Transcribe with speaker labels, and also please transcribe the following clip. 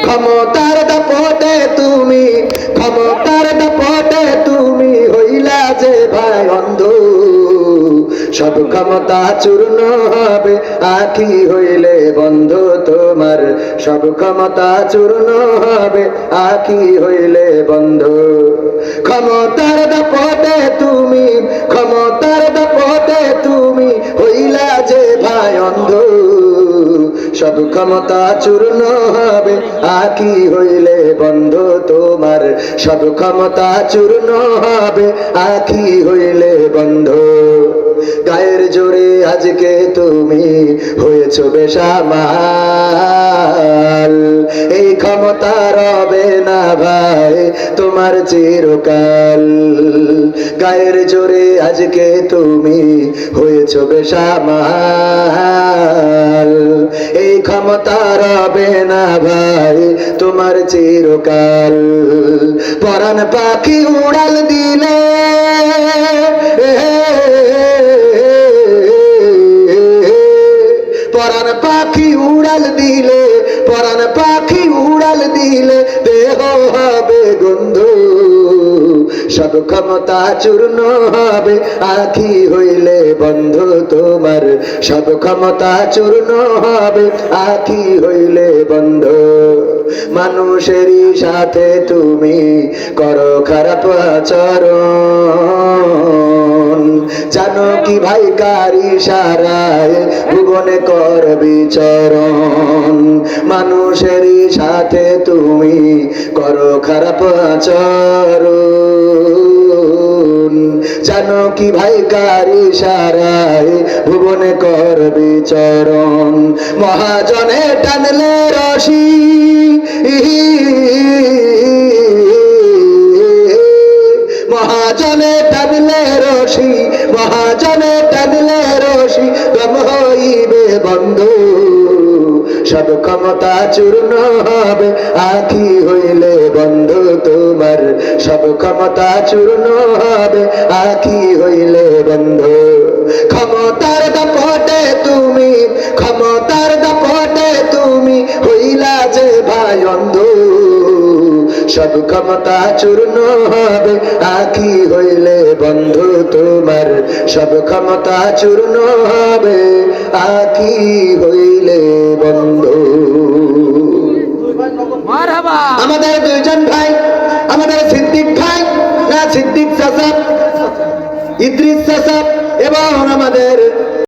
Speaker 1: ক্ষমতার দাপটে তুমি, ক্ষমতার দাপটে তুমি হইলা যে ভাই অন্ধ। সব ক্ষমতা চূর্ণ হবে আখি হইলে বন্ধ তোমার, সব ক্ষমতা চূর্ণ হবে আখি হইলে বন্ধ। ক্ষমতার দাপটে তুমি, ক্ষমতার দাপটে তুমি হইলা যে ভাই অন্ধ। সব ক্ষমতা চূর্ণ হবে আখি হইলে বন্ধ তোমার, সব ক্ষমতা চূর্ণ হবে আখি হইলে বন্ধ। গায়ের জোরে আজকে তুমি হয়েছো বেসামাল, এই ক্ষমতা রবে না ভাই তোমার চিরকাল। গায়ের জোরে আজকে তুমি হয়েছো বেসামাল, এই ক্ষমতা রবে না ভাই তোমার চিরকাল। পরাণ পাখি উড়াল দিলে, পরাণ পাখি উড়াল দিলে, পরাণ পাখি উড়াল দিলে দেহ হবে গন্ধ। সব ক্ষমতা চূর্ণ হবে আখি হইলে বন্ধ তোমার, সব ক্ষমতা চূর্ণ হবে আখি হইলে বন্ধ। মানুষেরই সাথে তুমি করো খারাপ আচরণ, জানো কি ভাই কার ইশারায় ভুবনে কর বিচরণ। মানুষেরই সাথে তুমি করো খারাপ আচরণ, জানো কি ভাই কার ইশারায় ভুবনে কর বিচরণ। মহাজনে টানলে রশি, মহাজনে টানলে রশি, মহাজনে টানলে রশি দম হইবে বন্ধ। সব ক্ষমতা চূর্ণ হবে আখি হইলে বন্ধ তোমার, সব ক্ষমতা চূর্ণ হবে আখি হইলে বন্ধ। ক্ষমতার দাপটে তুমি, ক্ষমতার দাপটে তুমি হইলা যে ভাই অন্ধ। সব ক্ষমতা চূর্ণ হবে আখি হইলে বন্ধ তোমার, সব ক্ষমতা চূর্ণ হবে আখি হইলে বন্ধ। আমাদের দুইজন ভাই, আমাদের সিদ্দিক ভাই না সিদ্দিক চাচা, ইদ্রিস চাচা এবং আমাদের